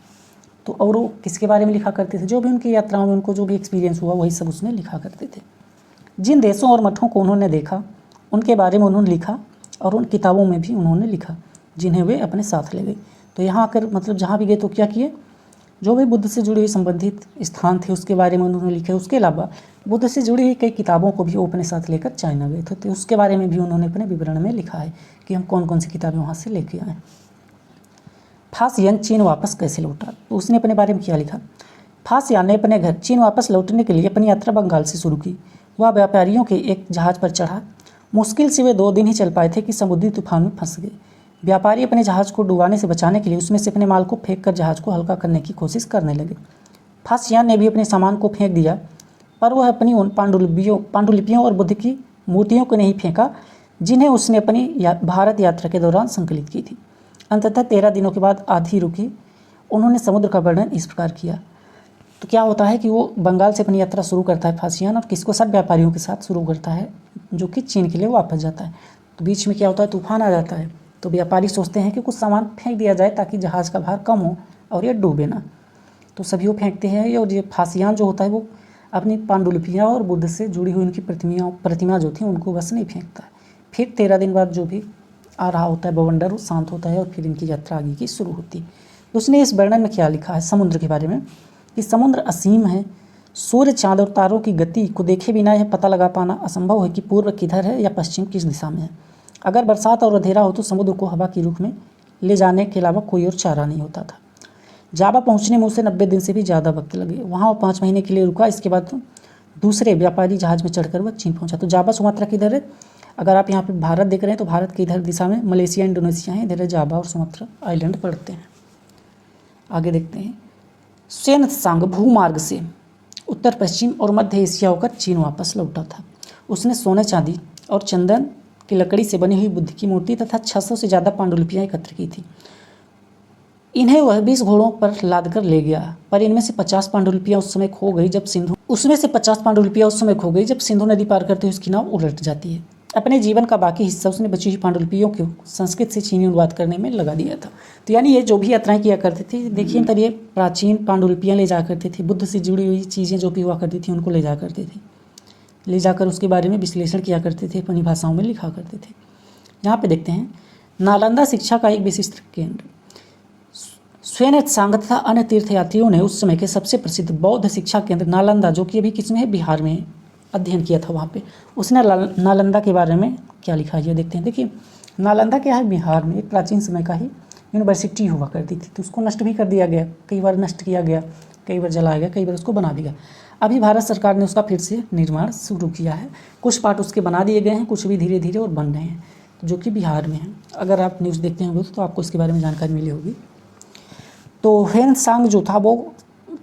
तो और वो किसके बारे में लिखा करते थे, जो भी उनकी यात्राओं में उनको जो भी एक्सपीरियंस हुआ वही सब उसमें लिखा करते थे। जिन देशों और मठों को उन्होंने देखा उनके बारे में उन्होंने लिखा और उन किताबों में भी उन्होंने लिखा जिन्हें वे अपने साथ ले गए। तो यहाँ आकर मतलब जहाँ भी गए तो क्या किए, जो भी बुद्ध से जुड़ी हुई संबंधित स्थान थे उसके बारे में उन्होंने लिखे। उसके अलावा बुद्ध से जुड़ी हुई कई किताबों को भी वो अपने साथ लेकर चाइना गए थे, तो उसके बारे में भी उन्होंने अपने विवरण में लिखा है कि हम कौन कौन सी किताबें वहाँ से लेके आए। फासियन चीन वापस कैसे लौटा, तो उसने अपने बारे में क्या लिखा। फासियन ने अपने घर चीन वापस लौटने के लिए अपनी यात्रा बंगाल से शुरू की। वह व्यापारियों के एक जहाज़ पर चढ़ा। मुश्किल से वे 2 दिन ही चल पाए थे कि समुद्री तूफान में फंस गए। व्यापारी अपने जहाज़ को डुबाने से बचाने के लिए उसमें से अपने माल को फेंक कर जहाज़ को हल्का करने की कोशिश करने लगे। फासियान ने भी अपने सामान को फेंक दिया, पर वह अपनी उन पांडुलिपियों और बुद्ध की मूर्तियों को नहीं फेंका जिन्हें उसने अपनी भारत यात्रा के दौरान संकलित की थी। अंततः 13 दिनों के बाद आधी रुकी। उन्होंने समुद्र का वर्णन इस प्रकार किया। तो क्या होता है कि वो बंगाल से अपनी यात्रा शुरू करता है फासियान, और किसको साथ व्यापारियों के साथ शुरू करता है, जो कि चीन के लिए वापस जाता है। तो बीच में क्या होता है, तूफान आ जाता है। तो व्यापारी सोचते हैं कि कुछ सामान फेंक दिया जाए ताकि जहाज़ का भार कम हो और ये डूबे ना। तो सभी वो फेंकते हैं, और ये फासियान जो होता है वो अपनी पांडुलिपियाँ और बुद्ध से जुड़ी हुई उनकी प्रतिमा जो थी उनको बस नहीं फेंकता है। फिर 13 दिन बाद जो भी आ रहा होता है बवंडर वो शांत होता है और फिर इनकी यात्रा आगे की शुरू होती है। तो उसने इस वर्णन में क्या लिखा है समुद्र के बारे में कि समुद्र असीम है, सूर्य, चाँद और तारों की गति को देखे बिना यह पता लगा पाना असंभव है कि पूर्व किधर है या पश्चिम किस दिशा में है। अगर बरसात और अंधेरा हो तो समुद्र को हवा की रुख में ले जाने के अलावा कोई और चारा नहीं होता था। जावा पहुंचने में उसे 90 दिन से भी ज़्यादा वक्त लगे। वहाँ वो 5 महीने के लिए रुका। इसके बाद दूसरे व्यापारी जहाज़ में चढ़कर वह चीन पहुंचा। तो जावा सुमात्रा किधर है? अगर आप यहाँ पे भारत देख रहे हैं तो भारत के इधर दिशा में मलेशिया, इंडोनेशिया है, इधर है जावा और सुमात्रा आइलैंड पड़ते हैं। आगे देखते हैं। xuanzang भूमार्ग से उत्तर पश्चिम और मध्य एशिया होकर चीन वापस लौटा था। उसने सोने, चांदी और चंदन की लकड़ी से बनी हुई बुद्ध की मूर्ति तथा 600 से ज़्यादा पांडुलिपियाँ एकत्र की थी। इन्हें वह 20 घोड़ों पर लादकर ले गया, पर इनमें से 50 पांडुलिपियाँ उस समय खो गई जब सिंधु नदी पार करते हुए उसकी नाव उलट जाती है। अपने जीवन का बाकी हिस्सा उसने बची हुई पांडुलिपियों को संस्कृत से चीनी अनुवाद करने में लगा दिया था। तो यानी ये जो भी यात्राएं किया करते थे, देखिए तर ये प्राचीन पांडुलिपियाँ ले जा करते थे, बुद्ध से जुड़ी हुई चीज़ें जो भी हुआ करती थी उनको ले जाकर उसके बारे में विश्लेषण किया करते थे, अपनी भाषाओं में लिखा करते थे। यहाँ पे देखते हैं नालंदा शिक्षा का एक विशिष्ट केंद्र। xuanzang तथा अन्य तीर्थयात्रियों ने उस समय के सबसे प्रसिद्ध बौद्ध शिक्षा केंद्र नालंदा, जो कि अभी किसमें है, बिहार में, अध्ययन किया था। वहाँ पे उसने नालंदा के बारे में क्या लिखा है ये देखते हैं। देखिए नालंदा क्या है, बिहार में एक प्राचीन समय का ही यूनिवर्सिटी हुआ करती थी। तो उसको नष्ट भी कर दिया गया, कई बार नष्ट किया गया, कई बार जलाया गया, कई बार उसको बना दिया। अभी भारत सरकार ने उसका फिर से निर्माण शुरू किया है। कुछ पार्ट उसके बना दिए गए हैं, कुछ भी धीरे धीरे और बन रहे हैं, जो कि बिहार में है। अगर आप न्यूज़ देखते होंगे तो आपको इसके बारे में जानकारी मिली होगी। तो xuanzang जो था वो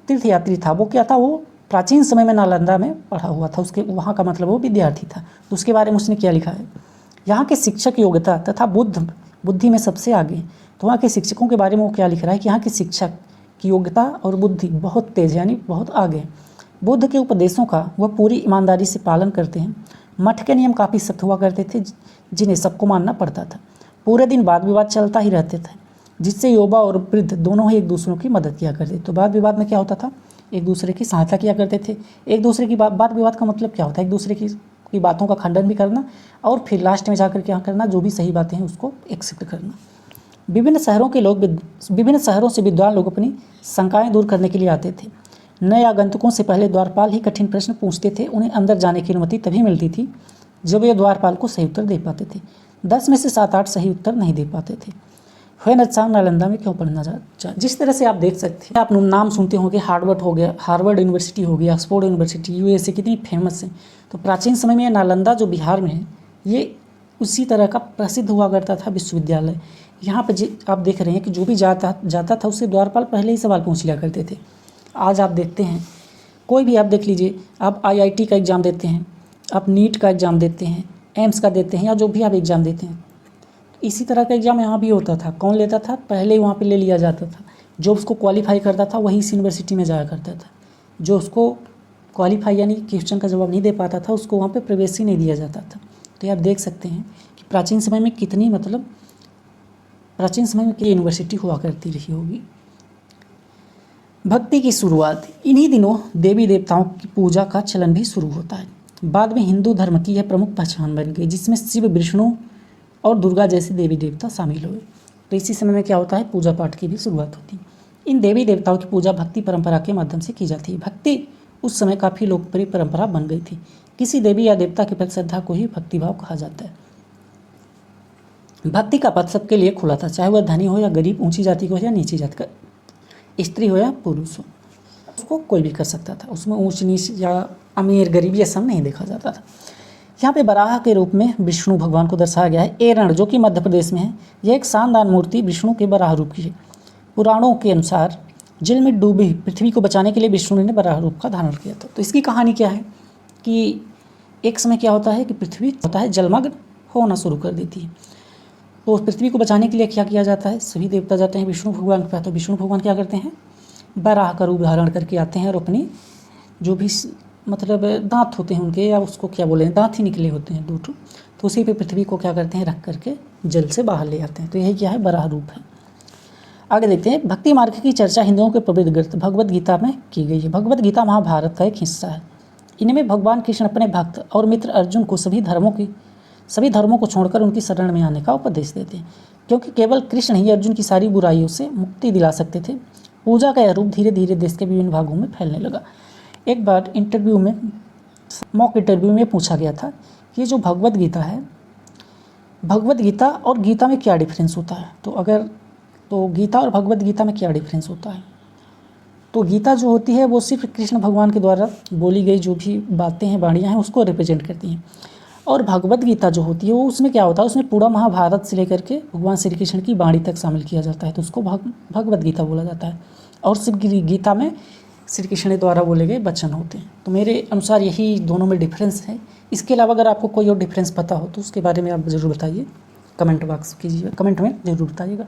तीर्थयात्री था। वो क्या था, वो प्राचीन समय में नालंदा में पढ़ा हुआ था। उसके वहाँ का मतलब वो विद्यार्थी था। तो उसके बारे में उसने क्या लिखा है, यहाँ के शिक्षक योग्यता तथा बुद्धि में सबसे आगे। तो वहाँ के शिक्षकों के बारे में वो क्या लिख रहा है कि यहाँ के शिक्षक की योग्यता और बुद्धि बहुत तेज, यानी बहुत आगे। बुद्ध के उपदेशों का वह पूरी ईमानदारी से पालन करते हैं। मठ के नियम काफ़ी सख्त हुआ करते थे, जिन्हें सबको मानना पड़ता था। पूरे दिन वाद विवाद चलता ही रहते थे, जिससे युवा और वृद्ध दोनों ही एक दूसरों की मदद किया करते। तो वाद विवाद में क्या होता था, एक दूसरे की सहायता किया करते थे। एक दूसरे की वाद विवाद का मतलब क्या होता है, एक दूसरे की बातों का खंडन भी करना और फिर लास्ट में जाकर क्या करना, जो भी सही बातें हैं उसको एक्सेप्ट करना। विभिन्न शहरों से विद्वान लोग अपनी शंकाएं दूर करने के लिए आते थे। नए आगंतुकों से पहले द्वारपाल ही कठिन प्रश्न पूछते थे। उन्हें अंदर जाने की अनुमति तभी मिलती थी जब वे द्वारपाल को सही उत्तर दे पाते थे। 10 में से 7-8 सही उत्तर नहीं दे पाते थे। xuanzang नालंदा में क्यों पढ़ना चाहता, जिस तरह से आप देख सकते हैं, आप नाम सुनते होंगे, हार्वर्ड हो गया, हार्वर्ड यूनिवर्सिटी हो गया, ऑक्सफोर्ड यूनिवर्सिटी, यूएसए कितनी फेमस है। तो प्राचीन समय में नालंदा जो बिहार में है, ये उसी तरह का प्रसिद्ध हुआ करता था विश्वविद्यालय। यहाँ पर आप देख रहे हैं कि जो भी जाता था उससे द्वारपाल पहले ही सवाल पूछ लिया करते थे। आज आप देखते हैं, कोई भी आप देख लीजिए, आप IIT का एग्ज़ाम देते हैं, आप नीट का एग्ज़ाम देते हैं, एम्स का देते हैं, या जो भी आप एग्ज़ाम देते हैं, इसी तरह का एग्ज़ाम यहाँ भी होता था। कौन लेता था, पहले ही वहाँ पे ले लिया जाता था। जो उसको क्वालिफाई करता था वही इस यूनिवर्सिटी में जाया करता था। जो उसको क्वालिफाई यानी क्वेश्चन का जवाब नहीं दे पाता था, उसको वहाँ पे प्रवेश ही नहीं दिया जाता था। तो ये आप देख सकते हैं कि प्राचीन समय में कितनी यूनिवर्सिटी हुआ करती रही होगी। भक्ति की शुरुआत। इन्हीं दिनों देवी देवताओं की पूजा का चलन भी शुरू होता है। बाद में हिंदू धर्म की यह प्रमुख पहचान बन गई, जिसमें शिव, विष्णु और दुर्गा जैसे देवी देवता शामिल हुए। तो इसी समय में क्या होता है, पूजा पाठ की भी शुरुआत होती है। इन देवी देवताओं की पूजा भक्ति परंपरा के माध्यम से की जाती है। भक्ति उस समय काफ़ी लोकप्रिय परंपरा बन गई थी। किसी देवी या देवता के प्रति श्रद्धा को ही भक्तिभाव कहा जाता है। भक्ति का पथ सबके लिए खुला था, चाहे वह धनी हो या गरीब, ऊंची जाति को या नीची जाति का, स्त्री हो या पुरुष हो, उसको कोई भी कर सकता था। उसमें ऊंच नीच या अमीर गरीब ये सब नहीं देखा जाता था। यहाँ पे बराह के रूप में विष्णु भगवान को दर्शाया गया है। एरण जो कि मध्य प्रदेश में है, यह एक शानदार मूर्ति विष्णु के बराह रूप की है। पुराणों के अनुसार जल में डूबी पृथ्वी को बचाने के लिए विष्णु ने बराह रूप का धारण किया था। तो इसकी कहानी क्या है कि एक समय क्या होता है कि पृथ्वी होता है जलमग्न होना शुरू कर देती है। तो पृथ्वी को बचाने के लिए क्या किया जाता है, सभी देवता जाते हैं विष्णु भगवान के पास। तो विष्णु भगवान क्या करते हैं, बराह का रूप धारण करके आते हैं और अपनी जो भी मतलब दांत होते हैं उनके, या उसको क्या बोले, दांत ही निकले होते हैं 2 तो उसी पे पृथ्वी को क्या करते हैं, रख करके जल से बाहर ले आते हैं। तो यही क्या है, बराह रूप है। आगे देखते हैं, भक्ति मार्ग की चर्चा हिंदुओं के पवित्र ग्रंथ भगवद गीता में की गई है। भगवद गीता महाभारत का एक हिस्सा है। इनमें भगवान कृष्ण अपने भक्त और मित्र अर्जुन को सभी धर्मों को छोड़कर उनकी शरण में आने का उपदेश देते हैं, क्योंकि केवल कृष्ण ही अर्जुन की सारी बुराइयों से मुक्ति दिला सकते थे। पूजा का यह रूप धीरे धीरे देश के विभिन्न भागों में फैलने लगा। एक बार मॉक इंटरव्यू में पूछा गया था कि जो भगवद गीता है, भगवद गीता और गीता में क्या डिफरेंस होता है। तो गीता और भगवद गीता में क्या डिफरेंस होता है। तो गीता जो होती है वो सिर्फ कृष्ण भगवान के द्वारा बोली गई जो भी बातें हैं, वाणियाँ हैं, उसको रिप्रेजेंट करती हैं। और भगवद गीता जो होती है वो उसमें क्या होता है, उसमें पूरा महाभारत से लेकर के भगवान श्री कृष्ण की वाणी तक शामिल किया जाता है। तो उसको भगवद गीता बोला जाता है। और सिर्फ गीता में श्री कृष्ण द्वारा बोले गए वचन होते हैं। तो मेरे अनुसार यही दोनों में डिफरेंस है। इसके अलावा अगर आपको कोई और डिफरेंस पता हो तो उसके बारे में आप ज़रूर बताइए, कमेंट में ज़रूर बताइएगा।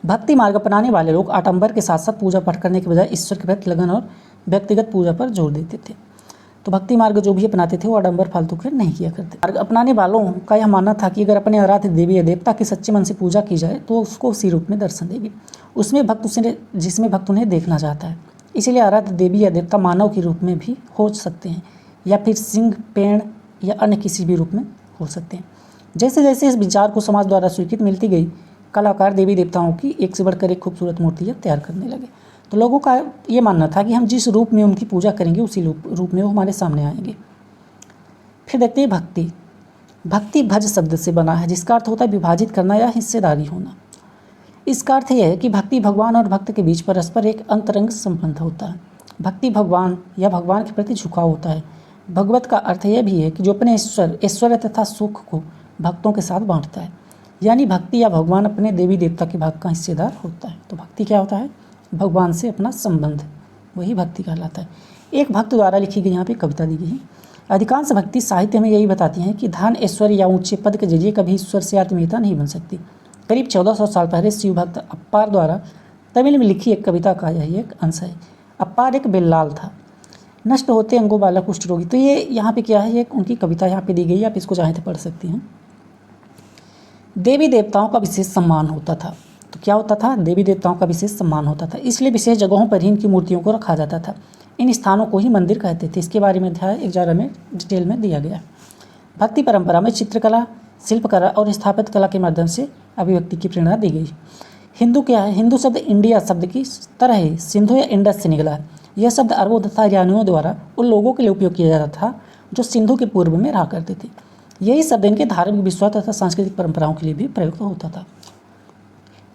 भक्ति मार्ग अपनाने वाले लोग आडंबर के साथ साथ पूजा पाठ करने के बजाय ईश्वर के प्रति लगन और व्यक्तिगत पूजा पर जोर देते थे। तो भक्ति मार्ग जो भी अपनाते थे वो आडंबर फालतू के नहीं किया करते। मार्ग अपनाने वालों का यह मानना था कि अगर अपने आराध्य देवी या देवता की सच्चे मन से पूजा की जाए तो उसको उसी रूप में दर्शन देगी जिसमें भक्त उन्हें देखना चाहता है। इसीलिए आराध्य देवी या देवता मानव के रूप में भी हो सकते हैं, या फिर सिंह, पेड़ या अन्य किसी भी रूप में हो सकते हैं। जैसे जैसे इस विचार को समाज द्वारा स्वीकृति मिलती गई, कलाकार देवी देवताओं की एक से बढ़कर एक खूबसूरत मूर्तियाँ तैयार करने लगे। तो लोगों का ये मानना था कि हम जिस रूप में उनकी पूजा करेंगे उसी रूप में वो हमारे सामने आएंगे। फिर देखते हैं भक्ति भज शब्द से बना है, जिसका अर्थ होता है विभाजित करना या हिस्सेदारी होना। इसका अर्थ यह है कि भक्ति भगवान और भक्त के बीच परस्पर एक अंतरंग संबंध होता है। भक्ति भगवान या भगवान के प्रति झुकाव होता है। भगवत का अर्थ यह भी है कि जो अपने ऐश्वर्य तथा सुख को भक्तों के साथ बांटता है, यानी भक्ति या भगवान अपने देवी देवता के भाग का हिस्सेदार होता है। तो भक्ति क्या होता है, भगवान से अपना संबंध, वही भक्ति कहलाता है। एक भक्त द्वारा लिखी गई यहाँ पे कविता दी गई है। अधिकांश भक्ति साहित्य में यही बताती हैं कि धन, ऐश्वर्य या ऊंचे पद के जरिए कभी ईश्वर से आत्मीयता नहीं बन सकती। करीब 1400 साल पहले शिव भक्त अप्पार द्वारा तमिल में लिखी एक कविता का यही एक अंश है। अप्पार एक बेल्लाल था, नष्ट होते अंगों वाला कुष्ठ रोगी। तो ये यहाँ पे क्या है, ये उनकी कविता यहाँ पे दी गई है, आप इसको चाहें तो पढ़ सकती हैं। देवी देवताओं का विशेष सम्मान होता था। तो क्या होता था, देवी देवताओं का विशेष सम्मान होता था, इसलिए विशेष जगहों पर ही इनकी मूर्तियों को रखा जाता था। इन स्थानों को ही मंदिर कहते थे। इसके बारे में अध्याय 11 में डिटेल में दिया गया है। भक्ति परंपरा में चित्रकला, शिल्पकला और स्थापत्य कला के माध्यम से अभिव्यक्ति की प्रेरणा दी गई। हिंदू क्या है, हिंदू शब्द इंडिया शब्द की तरह ही सिंधु या इंडस से निकला है। यह शब्द अरबों तथा ईरानियों द्वारा उन लोगों के लिए उपयोग किया जाता था जो सिंधु के पूर्व में रहा करते थे। यही शब्द इनके धार्मिक विश्वास तथा सांस्कृतिक परंपराओं के लिए भी प्रयुक्त होता था।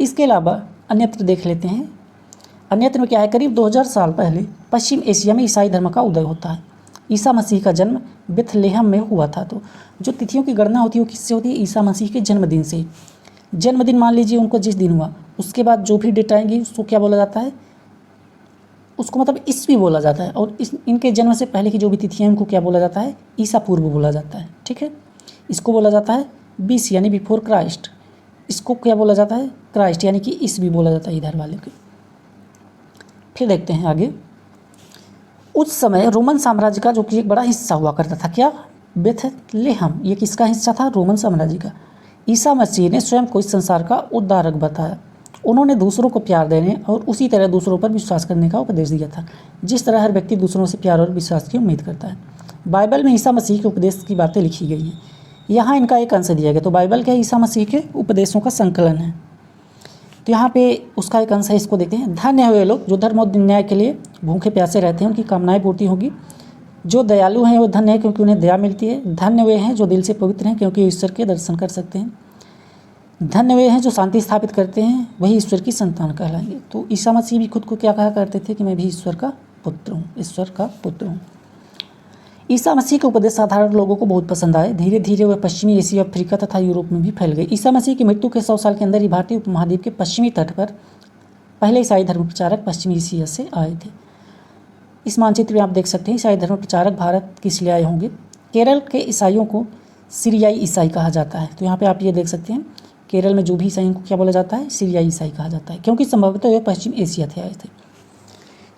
इसके अलावा अन्यत्र देख लेते हैं। अन्यत्र में क्या है, करीब 2000 साल पहले पश्चिम एशिया में ईसाई धर्म का उदय होता है। ईसा मसीह का जन्म बेथलेहम में हुआ था। तो जो तिथियों की गणना होती है वो किससे होती है, ईसा मसीह के जन्मदिन से। जन्मदिन मान लीजिए उनको जिस दिन हुआ, उसके बाद जो भी डेट आएंगी उसको क्या बोला जाता है, उसको मतलब ईस्वी बोला जाता है। और इनके जन्म से पहले की जो भी तिथियाँ उनको क्या बोला जाता है, ईसा पूर्व बोला जाता है। ठीक है, इसको बोला जाता है बीसी यानी बिफोर क्राइस्ट। इसको क्या बोला जाता है, क्राइस्ट यानी कि ईस्वी बोला जाता है इधर वाले के। फिर देखते हैं आगे। उस समय रोमन साम्राज्य का जो कि एक बड़ा हिस्सा हुआ करता था, क्या, बेथलेहम, ये किसका हिस्सा था, रोमन साम्राज्य का। ईसा मसीह ने स्वयं को इस संसार का उद्धारक बताया। उन्होंने दूसरों को प्यार देने और उसी तरह दूसरों पर विश्वास करने का उपदेश दिया था, जिस तरह हर व्यक्ति दूसरों से प्यार और विश्वास की उम्मीद करता है। बाइबल में ईसा मसीह के उपदेश की बातें लिखी गई हैं। यहाँ इनका एक अंश दिया गया। तो बाइबल क्या, ईसा मसीह के उपदेशों का संकलन है। तो यहाँ पे उसका एक अंश है, इसको देखते हैं। धन्य है वे लोग जो धर्म और न्याय के लिए भूखे प्यासे रहते हैं, उनकी कामनाएं पूर्ति होगी। जो दयालु हैं वो धन्य है क्योंकि उन्हें दया मिलती है। धन्य वे हैं जो दिल से पवित्र हैं क्योंकि ईश्वर के दर्शन कर सकते हैं। धन्य वे हैं जो शांति स्थापित करते हैं, वही ईश्वर की संतान कहलाएंगे। तो ईसा मसीह भी खुद को क्या कहा करते थे कि मैं भी ईश्वर का पुत्र हूँ, ईश्वर का पुत्र हूँ। ईसा मसीह के उपदेश साधारण लोगों को बहुत पसंद आए। धीरे धीरे वह पश्चिमी एशिया, अफ्रीका तथा यूरोप में भी फैल गए। ईसा मसीह की मृत्यु के 100 साल के अंदर ही भारतीय उपमहाद्वीप के पश्चिमी तट पर पहले ईसाई धर्म प्रचारक पश्चिमी एशिया से आए थे। इस मानचित्र में आप देख सकते हैं ईसाई धर्म प्रचारक भारत किस लिए आए होंगे। केरल के ईसाइयों को सीरियाई ईसाई कहा जाता है। तो यहाँ पे आप ये देख सकते हैं केरल में जो भी ईसाइयों को क्या बोला जाता है, सीरियाई ईसाई कहा जाता है, क्योंकि संभवतः वे पश्चिम एशिया से आए थे।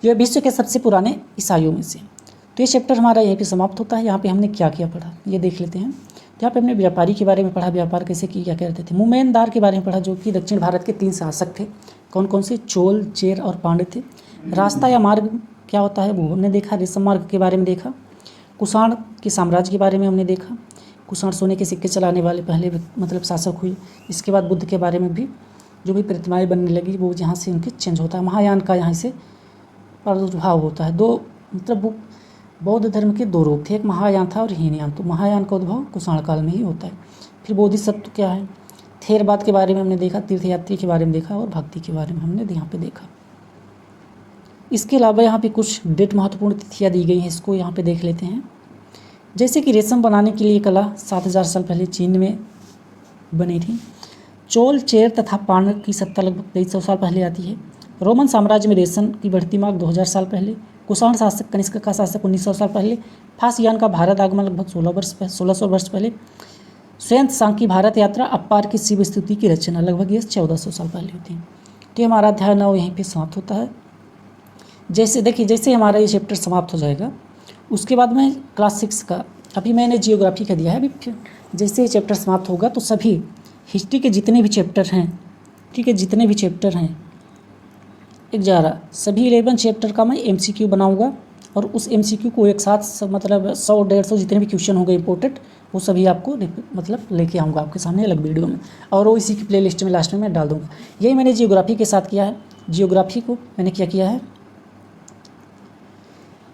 ये विश्व के सबसे पुराने ईसाइयों में से। तो ये चैप्टर हमारा यहीं पे समाप्त होता है। यहाँ पे हमने क्या क्या पढ़ा ये देख लेते हैं। तो यहाँ पे हमने व्यापारी के बारे में पढ़ा, व्यापार कैसे किया करते थे। मुमेनदार के बारे में पढ़ा, जो कि दक्षिण भारत के 3 शासक थे। कौन कौन से? चोल, चेर और पांड्य थे। रास्ता या मार्ग क्या होता है वो हमने देखा। रेशम मार्ग के बारे में देखा। कुषाण के साम्राज्य के बारे में हमने देखा। कुषाण सोने के सिक्के चलाने वाले पहले मतलब शासक हुए। इसके बाद बुद्ध के बारे में भी जो भी प्रतिमाएँ बनने लगी वो यहाँ से उनके चेंज होता है। महायान का यहाँ से प्रादुर्भाव होता है। दो मतलब वो बौद्ध धर्म के 2 रूप थे, एक महायान था और हीनयान। तो महायान का उद्भव कुषाण काल में ही होता है। फिर बोधिसत्व क्या है, थेरवाद के बारे में हमने देखा, तीर्थयात्री के बारे में देखा और भक्ति के बारे में हमने यहाँ पे देखा। इसके अलावा यहाँ पे कुछ डेट महत्वपूर्ण तिथियाँ दी गई हैं, इसको यहाँ पे देख लेते हैं। जैसे कि रेशम बनाने के लिए कला 7000 साल पहले चीन में बनी थी। चोल, चेर तथा पांड्य की सत्ता लगभग 2300 साल पहले आती है। रोमन साम्राज्य में रेशम की बढ़ती मांग 2000 साल पहले। कुषाण शासक कनिष्क का शासक 1900 साल पहले। फासियान का भारत आगमन लगभग 1600 वर्ष पहले। स्वयं सांग की भारत यात्रा, अपार की शिव स्तुति की रचना लगभग ये 1400 साल पहले होती है। तो हमारा अध्याय 9 यहीं पे समाप्त होता है। जैसे देखिए, जैसे हमारा ये चैप्टर समाप्त हो जाएगा उसके बाद में क्लास 6 का, अभी मैंने जियोग्राफी का दिया है। अभी जैसे ये चैप्टर समाप्त होगा तो सभी हिस्ट्री के जितने भी चैप्टर हैं, ठीक है, जितने भी चैप्टर हैं 11 सभी 11 चैप्टर का मैं MCQ बनाऊंगा और उस MCQ को एक साथ मतलब 100-150 जितने भी क्वेश्चन होंगे इंपॉर्टेंट वो सभी आपको मतलब लेके आऊँगा आपके सामने अलग वीडियो में, और वो इसी की प्लेलिस्ट में लास्ट में मैं डाल दूँगा। यही मैंने जियोग्राफी के साथ किया है। जियोग्राफी को मैंने क्या किया है,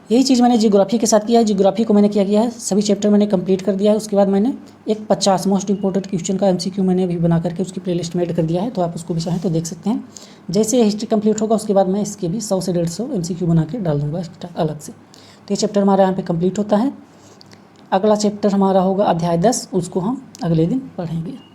यही चीज़ मैंने जियोग्राफी के साथ किया है। जियोग्राफी को मैंने क्या किया है, सभी चैप्टर मैंने कंप्लीट कर दिया है। उसके बाद मैंने एक 50 मोस्ट इंपॉर्टेंट क्वेश्चन का MCQ मैंने अभी बना करके उसकी प्लेलिस्ट में ऐड कर दिया है, तो आप उसको भी चाहें तो देख सकते हैं। जैसे हिस्ट्री कंप्लीट होगा उसके बाद मैं इसके भी 100 से 150 MCQ बना के डाल दूँगा अलग से। तो ये चैप्टर हमारा यहाँ पर कंप्लीट होता है। अगला चैप्टर हमारा होगा अध्याय 10, उसको हम अगले दिन पढ़ेंगे।